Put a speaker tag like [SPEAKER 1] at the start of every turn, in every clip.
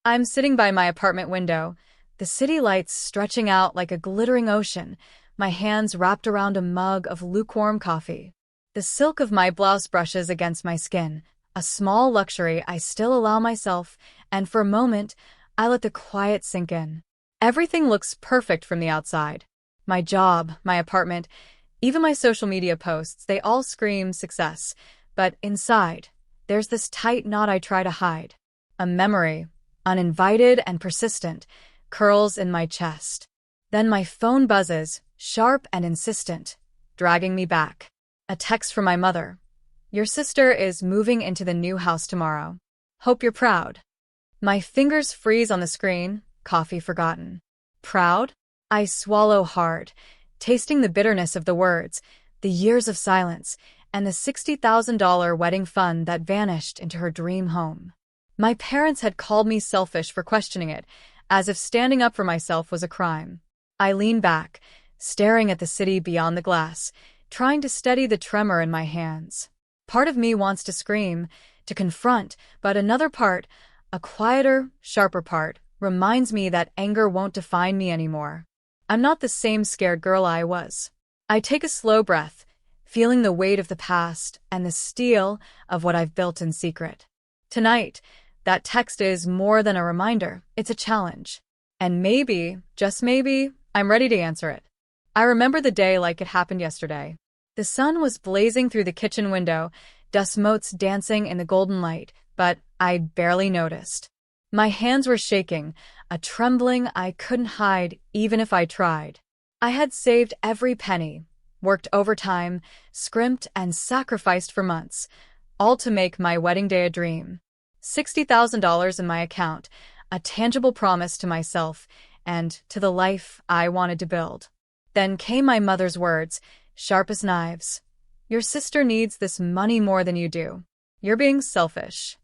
[SPEAKER 1] I'm sitting by my apartment window, the city lights stretching out like a glittering ocean, my hands wrapped around a mug of lukewarm coffee. The silk of my blouse brushes against my skin, a small luxury I still allow myself, and for a moment, I let the quiet sink in. Everything looks perfect from the outside. My job, my apartment, even my social media posts, they all scream success. But inside, there's this tight knot I try to hide. A memory, uninvited and persistent, curls in my chest. Then my phone buzzes, sharp and insistent, dragging me back. A text from my mother. Your sister is moving into the new house tomorrow. Hope you're proud. My fingers freeze on the screen, coffee forgotten. Proud? I swallow hard, tasting the bitterness of the words, the years of silence, and the $60,000 wedding fund that vanished into her dream home. My parents had called me selfish for questioning it, as if standing up for myself was a crime. I lean back, staring at the city beyond the glass, trying to steady the tremor in my hands. Part of me wants to scream, to confront, but another part, a quieter, sharper part, reminds me that anger won't define me anymore. I'm not the same scared girl I was. I take a slow breath, feeling the weight of the past and the steel of what I've built in secret. Tonight, that text is more than a reminder, it's a challenge. And maybe, just maybe, I'm ready to answer it. I remember the day like it happened yesterday. The sun was blazing through the kitchen window, dust motes dancing in the golden light, but I barely noticed. My hands were shaking, a trembling I couldn't hide even if I tried. I had saved every penny, worked overtime, scrimped and sacrificed for months, all to make my wedding day a dream. $60,000 in my account, a tangible promise to myself and to the life I wanted to build. Then came my mother's words, sharp as knives. Your sister needs this money more than you do. You're being selfish.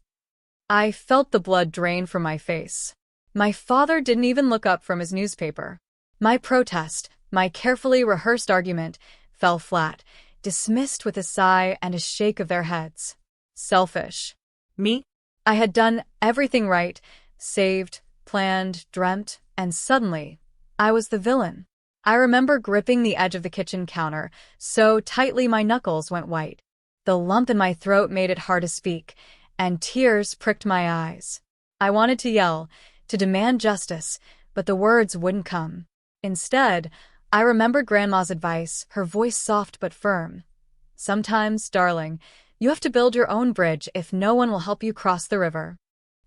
[SPEAKER 1] I felt the blood drain from my face. My father didn't even look up from his newspaper. My protest, my carefully rehearsed argument, fell flat, dismissed with a sigh and a shake of their heads. Selfish.
[SPEAKER 2] Me?
[SPEAKER 1] I had done everything right, saved, planned, dreamt, and suddenly, I was the villain. I remember gripping the edge of the kitchen counter, so tightly my knuckles went white. The lump in my throat made it hard to speak, and tears pricked my eyes. I wanted to yell, to demand justice, but the words wouldn't come. Instead, I remembered Grandma's advice, her voice soft but firm. Sometimes, darling, you have to build your own bridge if no one will help you cross the river.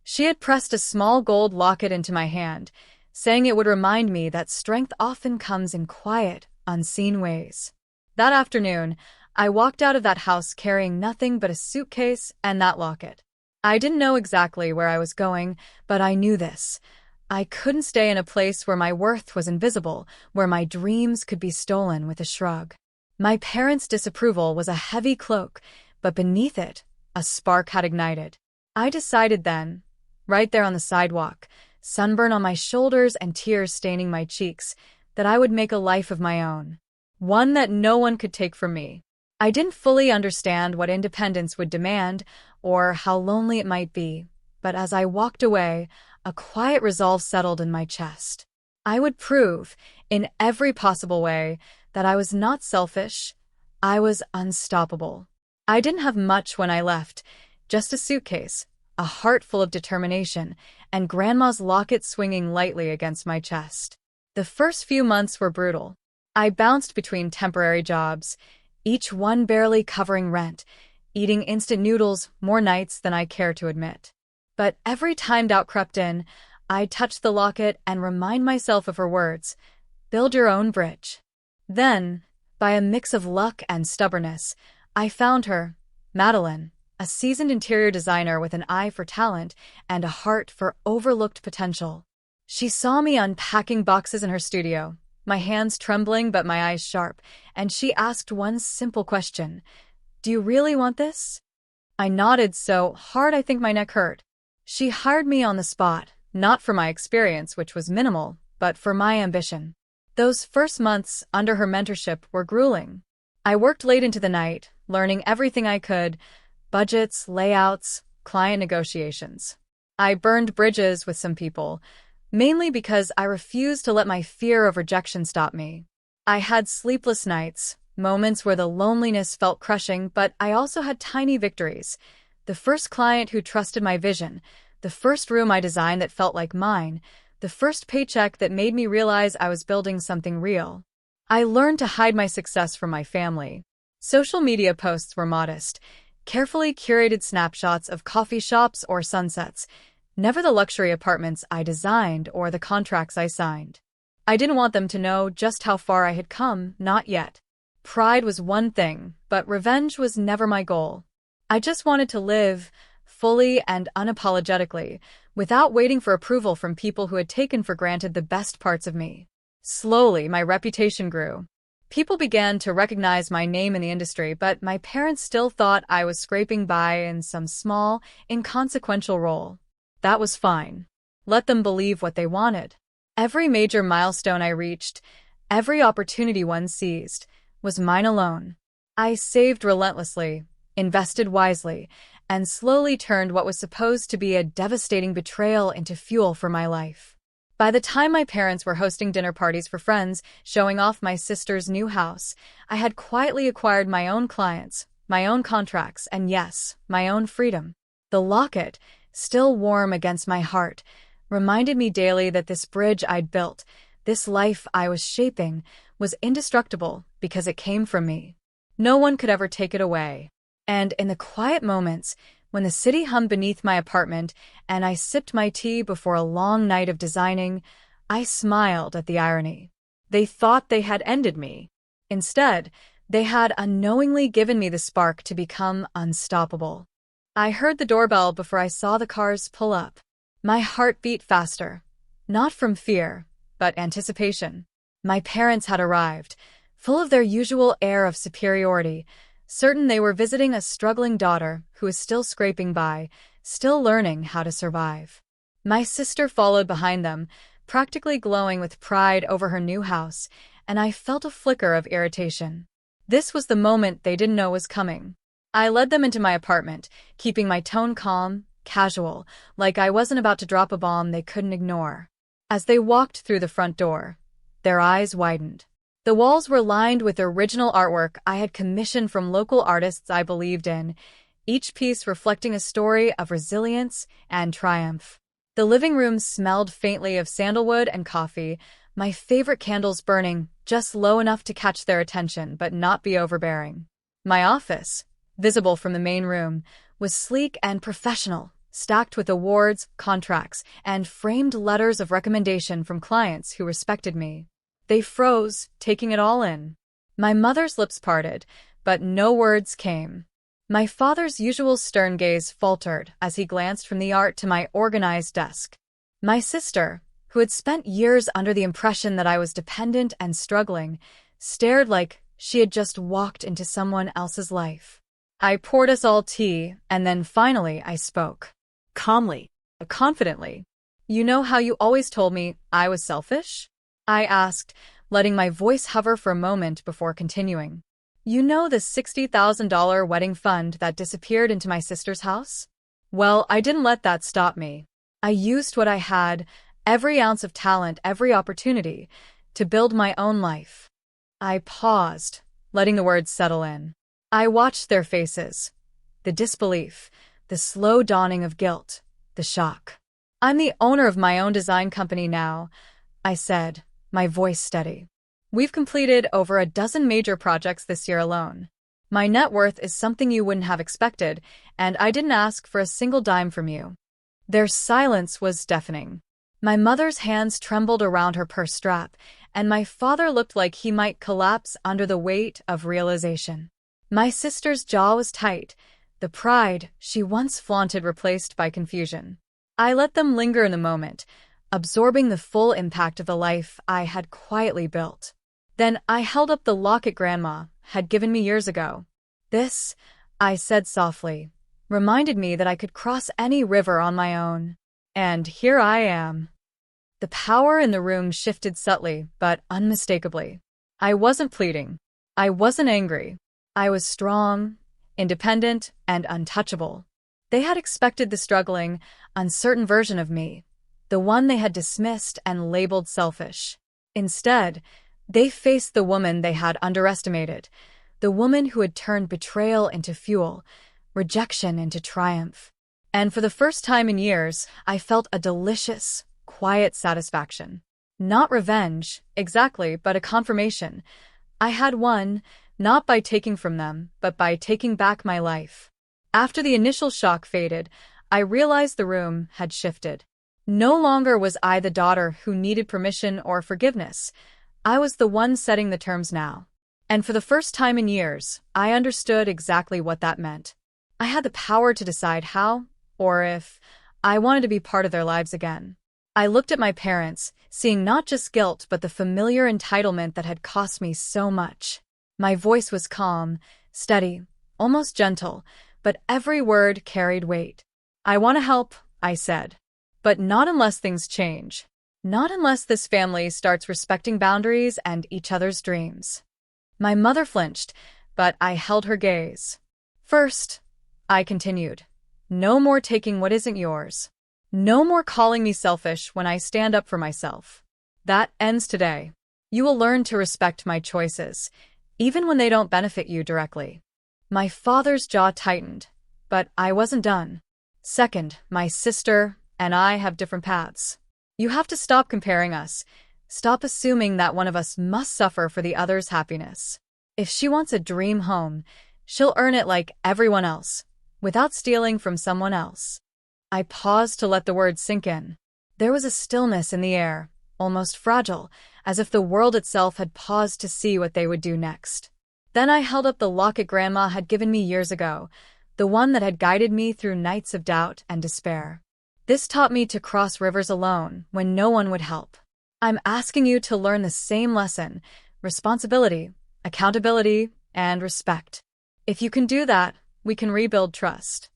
[SPEAKER 1] She had pressed a small gold locket into my hand, saying it would remind me that strength often comes in quiet, unseen ways. That afternoon, I walked out of that house carrying nothing but a suitcase and that locket. I didn't know exactly where I was going, but I knew this. I couldn't stay in a place where my worth was invisible, where my dreams could be stolen with a shrug. My parents' disapproval was a heavy cloak, but beneath it, a spark had ignited. I decided then, right there on the sidewalk, sunburn on my shoulders and tears staining my cheeks, that I would make a life of my own. One that no one could take from me. I didn't fully understand what independence would demand or how lonely it might be, but as I walked away, a quiet resolve settled in my chest. I would prove, in every possible way, that I was not selfish, I was unstoppable. I didn't have much when I left, just a suitcase, a heart full of determination, and Grandma's locket swinging lightly against my chest. The first few months were brutal. I bounced between temporary jobs, each one barely covering rent, eating instant noodles more nights than I care to admit. But every time doubt crept in, I'd touch the locket and remind myself of her words, build your own bridge. Then, by a mix of luck and stubbornness, I found her, Madeline, a seasoned interior designer with an eye for talent and a heart for overlooked potential. She saw me unpacking boxes in her studio, my hands trembling but my eyes sharp, and she asked one simple question. Do you really want this? I nodded so hard I think my neck hurt. She hired me on the spot, not for my experience, which was minimal, but for my ambition. Those first months under her mentorship were grueling. I worked late into the night, learning everything I could, budgets, layouts, client negotiations. I burned bridges with some people, mainly because I refused to let my fear of rejection stop me. I had sleepless nights, moments where the loneliness felt crushing, but I also had tiny victories. The first client who trusted my vision, the first room I designed that felt like mine, the first paycheck that made me realize I was building something real. I learned to hide my success from my family. Social media posts were modest, carefully curated snapshots of coffee shops or sunsets, never the luxury apartments I designed or the contracts I signed. I didn't want them to know just how far I had come, not yet. Pride was one thing, but revenge was never my goal. I just wanted to live, fully and unapologetically, without waiting for approval from people who had taken for granted the best parts of me. Slowly, my reputation grew. People began to recognize my name in the industry, but my parents still thought I was scraping by in some small, inconsequential role. That was fine. Let them believe what they wanted. Every major milestone I reached, every opportunity one seized, was mine alone. I saved relentlessly, invested wisely, and slowly turned what was supposed to be a devastating betrayal into fuel for my life. By the time my parents were hosting dinner parties for friends, showing off my sister's new house, I had quietly acquired my own clients, my own contracts, and yes, my own freedom. The locket, still warm against my heart, reminded me daily that this bridge I'd built, this life I was shaping, was indestructible because it came from me. No one could ever take it away. And in the quiet moments, when the city hummed beneath my apartment and I sipped my tea before a long night of designing, I smiled at the irony. They thought they had ended me. Instead, they had unknowingly given me the spark to become unstoppable. I heard the doorbell before I saw the cars pull up. My heart beat faster, not from fear, but anticipation. My parents had arrived, full of their usual air of superiority, certain they were visiting a struggling daughter who was still scraping by, still learning how to survive. My sister followed behind them, practically glowing with pride over her new house, and I felt a flicker of irritation. This was the moment they didn't know was coming. I led them into my apartment, keeping my tone calm, casual, like I wasn't about to drop a bomb they couldn't ignore. As they walked through the front door, their eyes widened. The walls were lined with original artwork I had commissioned from local artists I believed in, each piece reflecting a story of resilience and triumph. The living room smelled faintly of sandalwood and coffee, my favorite candles burning just low enough to catch their attention but not be overbearing. My office, visible from the main room, was sleek and professional, stacked with awards, contracts, and framed letters of recommendation from clients who respected me. They froze, taking it all in. My mother's lips parted, but no words came. My father's usual stern gaze faltered as he glanced from the art to my organized desk. My sister, who had spent years under the impression that I was dependent and struggling, stared like she had just walked into someone else's life. I poured us all tea, and then finally I spoke. Calmly, confidently. "You know how you always told me I was selfish?" I asked, letting my voice hover for a moment before continuing. "You know the $60,000 wedding fund that disappeared into my sister's house? Well, I didn't let that stop me. I used what I had, every ounce of talent, every opportunity, to build my own life." I paused, letting the words settle in. I watched their faces, the disbelief, the slow dawning of guilt, the shock. "I'm the owner of my own design company now," I said, my voice steady. "We've completed over a dozen major projects this year alone. My net worth is something you wouldn't have expected, and I didn't ask for a single dime from you." Their silence was deafening. My mother's hands trembled around her purse strap, and my father looked like he might collapse under the weight of realization. My sister's jaw was tight, the pride she once flaunted replaced by confusion. I let them linger in the moment, absorbing the full impact of the life I had quietly built. Then I held up the locket Grandma had given me years ago. "This," I said softly, "reminded me that I could cross any river on my own. And here I am." The power in the room shifted subtly, but unmistakably. I wasn't pleading. I wasn't angry. I was strong, independent, and untouchable. They had expected the struggling, uncertain version of me, the one they had dismissed and labeled selfish. Instead, they faced the woman they had underestimated, the woman who had turned betrayal into fuel, rejection into triumph. And for the first time in years, I felt a delicious, quiet satisfaction. Not revenge, exactly, but a confirmation. I had won, not by taking from them, but by taking back my life. After the initial shock faded, I realized the room had shifted. No longer was I the daughter who needed permission or forgiveness. I was the one setting the terms now. And for the first time in years, I understood exactly what that meant. I had the power to decide how, or if, I wanted to be part of their lives again. I looked at my parents, seeing not just guilt but the familiar entitlement that had cost me so much. My voice was calm, steady, almost gentle, but every word carried weight. "I want to help," I said. "But not unless things change. Not unless this family starts respecting boundaries and each other's dreams." My mother flinched, but I held her gaze. "First," I continued, "no more taking what isn't yours. No more calling me selfish when I stand up for myself. That ends today. You will learn to respect my choices, even when they don't benefit you directly." My father's jaw tightened, but I wasn't done. "Second, my sister and I have different paths. You have to stop comparing us. Stop assuming that one of us must suffer for the other's happiness. If she wants a dream home, she'll earn it like everyone else, without stealing from someone else." I paused to let the words sink in. There was a stillness in the air, almost fragile, as if the world itself had paused to see what they would do next. Then I held up the locket Grandma had given me years ago, the one that had guided me through nights of doubt and despair. "This taught me to cross rivers alone when no one would help. I'm asking you to learn the same lesson: responsibility, accountability, and respect. If you can do that, we can rebuild trust."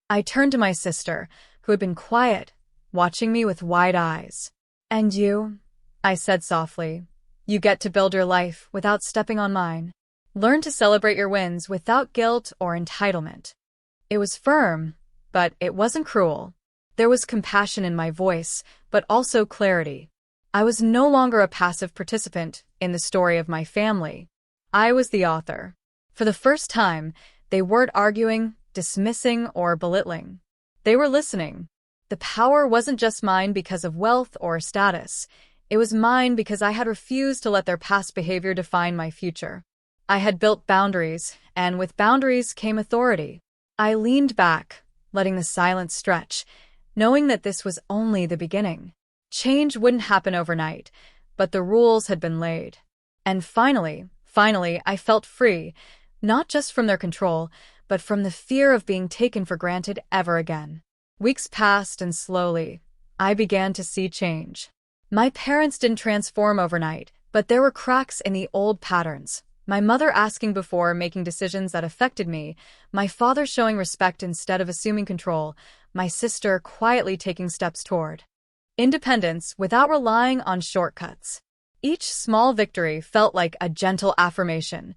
[SPEAKER 1] I turned to my sister, who had been quiet, watching me with wide eyes. "And you?" I said softly. "You get to build your life without stepping on mine. Learn to celebrate your wins without guilt or entitlement." It was firm, but it wasn't cruel. There was compassion in my voice, but also clarity. I was no longer a passive participant in the story of my family. I was the author. For the first time, they weren't arguing, dismissing, or belittling. They were listening. The power wasn't just mine because of wealth or status. It was mine because I had refused to let their past behavior define my future. I had built boundaries, and with boundaries came authority. I leaned back, letting the silence stretch, knowing that this was only the beginning. Change wouldn't happen overnight, but the rules had been laid. And finally, I felt free, not just from their control, but from the fear of being taken for granted ever again. Weeks passed, and slowly, I began to see change. My parents didn't transform overnight, but there were cracks in the old patterns. My mother asking before making decisions that affected me, my father showing respect instead of assuming control, my sister quietly taking steps toward independence without relying on shortcuts. Each small victory felt like a gentle affirmation.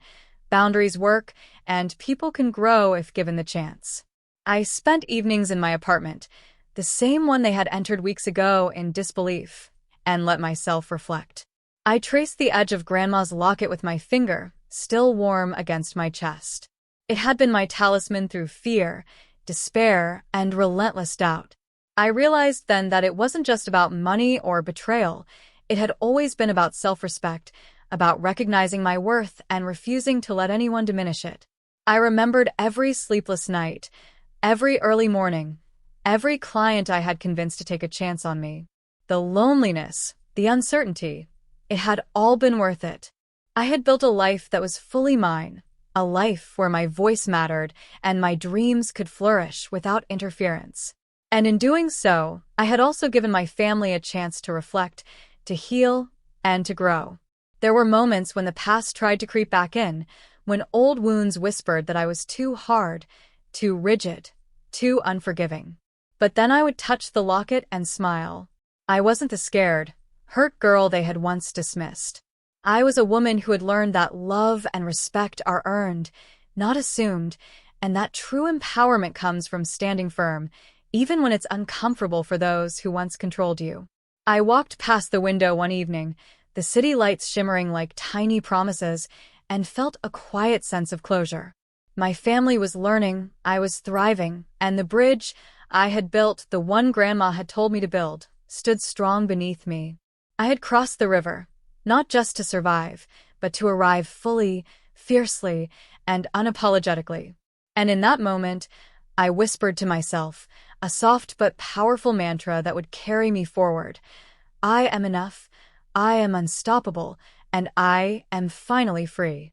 [SPEAKER 1] Boundaries work, and people can grow if given the chance. I spent evenings in my apartment, the same one they had entered weeks ago, in disbelief, and let myself reflect. I traced the edge of Grandma's locket with my finger, still warm against my chest. It had been my talisman through fear, despair, and relentless doubt. I realized then that it wasn't just about money or betrayal. It had always been about self-respect, about recognizing my worth and refusing to let anyone diminish it. I remembered every sleepless night, every early morning, every client I had convinced to take a chance on me. The loneliness, the uncertainty, it had all been worth it. I had built a life that was fully mine, a life where my voice mattered and my dreams could flourish without interference. And in doing so, I had also given my family a chance to reflect, to heal, and to grow. There were moments when the past tried to creep back in, when old wounds whispered that I was too hard, too rigid, too unforgiving. But then I would touch the locket and smile. I wasn't the scared, hurt girl they had once dismissed. I was a woman who had learned that love and respect are earned, not assumed, And that true empowerment comes from standing firm, even when it's uncomfortable for those who once controlled you. I walked past the window one evening, the city lights shimmering like tiny promises, and felt a quiet sense of closure. My family was learning, I was thriving, and the bridge I had built, the one Grandma had told me to build, stood strong beneath me. I had crossed the river, not just to survive, but to arrive fully, fiercely, and unapologetically. And in that moment, I whispered to myself, a soft but powerful mantra that would carry me forward. I am enough, I am unstoppable, and I am finally free.